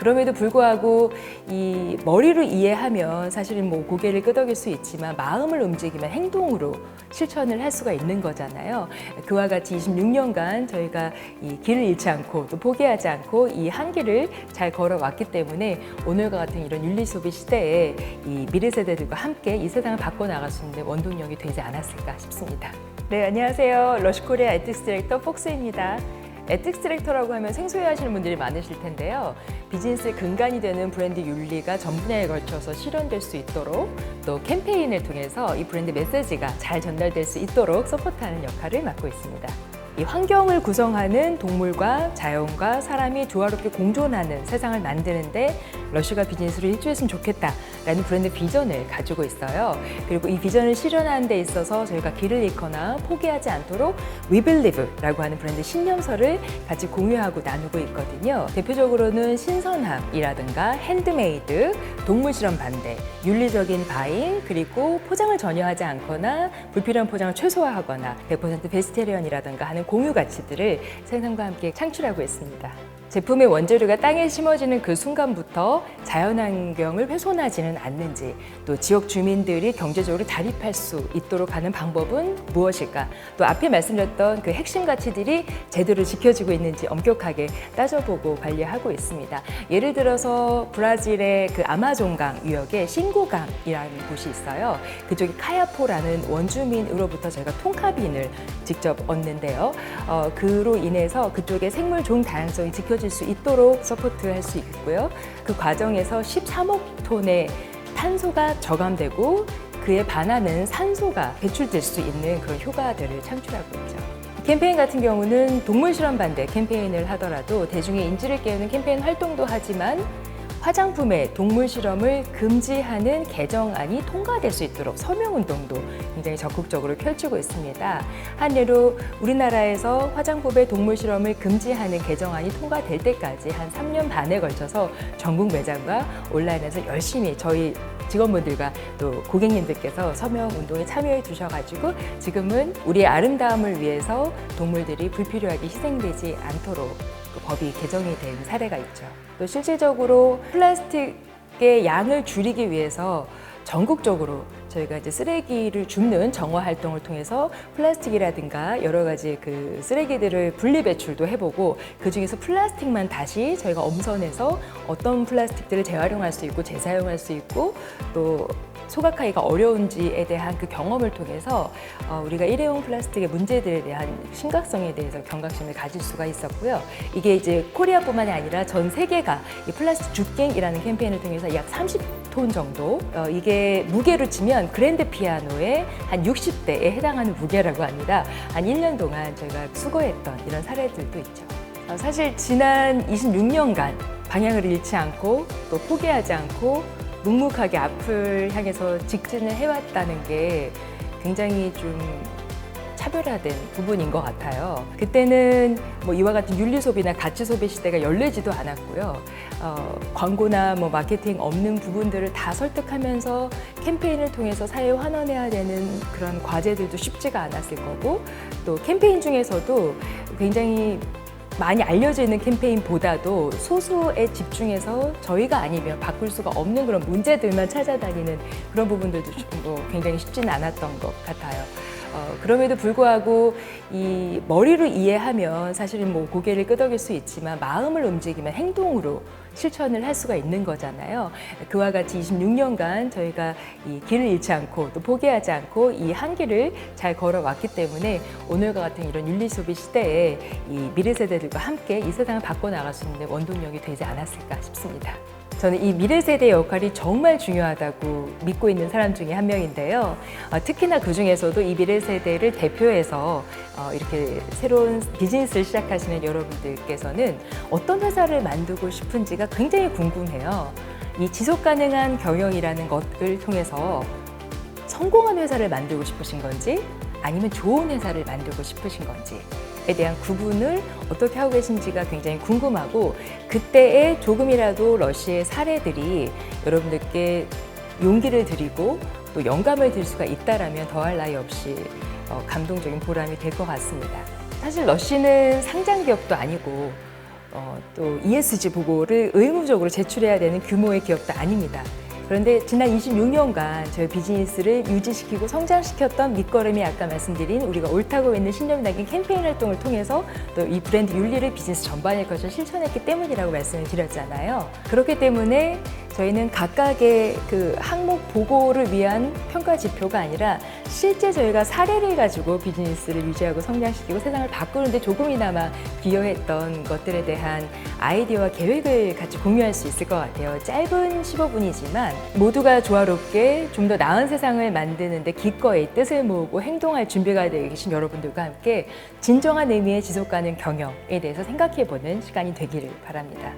그럼에도 불구하고 이 머리로 이해하면 사실은 뭐 고개를 끄덕일 수 있지만 마음을 움직이면 행동으로 실천을 할 수가 있는 거잖아요. 그와 같이 26년간 저희가 이 길을 잃지 않고 또 포기하지 않고 이 한 길을 잘 걸어왔기 때문에 오늘과 같은 이런 윤리소비 시대에 이 미래 세대들과 함께 이 세상을 바꿔나갈 수 있는 원동력이 되지 않았을까 싶습니다. 네, 안녕하세요. 러시코리아 에틱스 디렉터 폭스입니다. 에틱스 디렉터라고 하면 생소해 하시는 분들이 많으실 텐데요. 비즈니스의 근간이 되는 브랜드 윤리가 전 분야에 걸쳐서 실현될 수 있도록 또 캠페인을 통해서 이 브랜드 메시지가 잘 전달될 수 있도록 서포트하는 역할을 맡고 있습니다. 이 환경을 구성하는 동물과 자연과 사람이 조화롭게 공존하는 세상을 만드는데 러쉬가 비즈니스를 일조했으면 좋겠다라는 브랜드 비전을 가지고 있어요. 그리고 이 비전을 실현하는 데 있어서 저희가 길을 잃거나 포기하지 않도록 We Believe라고 하는 브랜드 신념서를 같이 공유하고 나누고 있거든요. 대표적으로는 신선함이라든가 핸드메이드, 동물 실험 반대, 윤리적인 바잉, 그리고 포장을 전혀 하지 않거나 불필요한 포장을 최소화하거나 100% 베스테리언이라든가 하는 공유 가치들을 생산과 함께 창출하고 있습니다. 제품의 원재료가 땅에 심어지는 그 순간부터 자연환경을 훼손하지는 않는지, 또 지역 주민들이 경제적으로 자립할 수 있도록 하는 방법은 무엇일까, 또 앞에 말씀드렸던 그 핵심 가치들이 제대로 지켜지고 있는지 엄격하게 따져보고 관리하고 있습니다. 예를 들어서 브라질의 그 아마존강 유역에 싱고강이라는 곳이 있어요. 그쪽에 카야포라는 원주민으로부터 저희가 통카빈을 직접 얻는데요. 그로 인해서 그쪽의 생물 종 다양성이 지켜질 수 있도록 서포트할 수 있고요. 그 과정에서 13억 톤의 탄소가 저감되고 그에 반하는 산소가 배출될 수 있는 그런 효과들을 창출하고 있죠. 캠페인 같은 경우는 동물 실험 반대 캠페인을 하더라도 대중의 인지를 깨우는 캠페인 활동도 하지만 화장품의 동물 실험을 금지하는 개정안이 통과될 수 있도록 서명운동도 굉장히 적극적으로 펼치고 있습니다. 한 예로 우리나라에서 화장품의 동물 실험을 금지하는 개정안이 통과될 때까지 한 3년 반에 걸쳐서 전국 매장과 온라인에서 열심히 저희 직원분들과 또 고객님들께서 서명운동에 참여해 주셔가지고 지금은 우리의 아름다움을 위해서 동물들이 불필요하게 희생되지 않도록 법이 개정이 된 사례가 있죠. 또 실질적으로 플라스틱의 양을 줄이기 위해서 전국적으로 저희가 이제 쓰레기를 줍는 정화 활동을 통해서 플라스틱이라든가 여러 가지 그 쓰레기들을 분리 배출도 해보고 그 중에서 플라스틱만 다시 저희가 엄선해서 어떤 플라스틱들을 재활용할 수 있고 재사용할 수 있고 또 소각하기가 어려운지에 대한 그 경험을 통해서 우리가 일회용 플라스틱의 문제들에 대한 심각성에 대해서 경각심을 가질 수가 있었고요. 이게 이제 코리아뿐만이 아니라 전 세계가 이 플라스틱 줍갱이라는 캠페인을 통해서 약 30톤 정도, 이게 무게로 치면 그랜드 피아노의 한 60대에 해당하는 무게라고 합니다. 한 1년 동안 저희가 수거했던 이런 사례들도 있죠. 사실 지난 26년간 방향을 잃지 않고 또 포기하지 않고 묵묵하게 앞을 향해서 직진을 해왔다는 게 굉장히 좀 차별화된 부분인 것 같아요. 그때는 뭐 이와 같은 윤리소비나 가치소비 시대가 열리지도 않았고요. 광고나 뭐 마케팅 없는 부분들을 다 설득하면서 캠페인을 통해서 사회에 환원해야 되는 그런 과제들도 쉽지가 않았을 거고, 또 캠페인 중에서도 굉장히 많이 알려져 있는 캠페인보다도 소수에 집중해서 저희가 아니면 바꿀 수가 없는 그런 문제들만 찾아다니는 그런 부분들도 굉장히 쉽지는 않았던 것 같아요. 그럼에도 불구하고 이 머리로 이해하면 사실은 뭐 고개를 끄덕일 수 있지만 마음을 움직이면 행동으로 실천을 할 수가 있는 거잖아요. 그와 같이 26년간 저희가 이 길을 잃지 않고 또 포기하지 않고 이 한 길을 잘 걸어왔기 때문에 오늘과 같은 이런 윤리소비 시대에 이 미래 세대들과 함께 이 세상을 바꿔나갈 수 있는 원동력이 되지 않았을까 싶습니다. 저는 이 미래 세대의 역할이 정말 중요하다고 믿고 있는 사람 중에 한 명인데요. 특히나 그 중에서도 이 미래 세대를 대표해서 이렇게 새로운 비즈니스를 시작하시는 여러분들께서는 어떤 회사를 만들고 싶은지가 굉장히 궁금해요. 이 지속 가능한 경영이라는 것을 통해서 성공한 회사를 만들고 싶으신 건지 아니면 좋은 회사를 만들고 싶으신 건지에 대한 구분을 어떻게 하고 계신지가 굉장히 궁금하고, 그때의 조금이라도 러쉬의 사례들이 여러분들께 용기를 드리고 또 영감을 줄 수가 있다라면 더할 나위 없이 감동적인 보람이 될 것 같습니다. 사실 러쉬는 상장 기업도 아니고 또 ESG 보고를 의무적으로 제출해야 되는 규모의 기업도 아닙니다. 그런데 지난 26년간 저희 비즈니스를 유지시키고 성장시켰던 밑거름이 아까 말씀드린 우리가 옳다고 믿는 신념이 담긴 캠페인 활동을 통해서 또 이 브랜드 윤리를 비즈니스 전반에 걸쳐 실천했기 때문이라고 말씀을 드렸잖아요. 그렇기 때문에 저희는 각각의 그 항목 보고를 위한 평가 지표가 아니라 실제 저희가 사례를 가지고 비즈니스를 유지하고 성장시키고 세상을 바꾸는데 조금이나마 기여했던 것들에 대한 아이디어와 계획을 같이 공유할 수 있을 것 같아요. 짧은 15분이지만 모두가 조화롭게 좀 더 나은 세상을 만드는데 기꺼이 뜻을 모으고 행동할 준비가 되어 계신 여러분들과 함께 진정한 의미의 지속가능 경영에 대해서 생각해보는 시간이 되기를 바랍니다.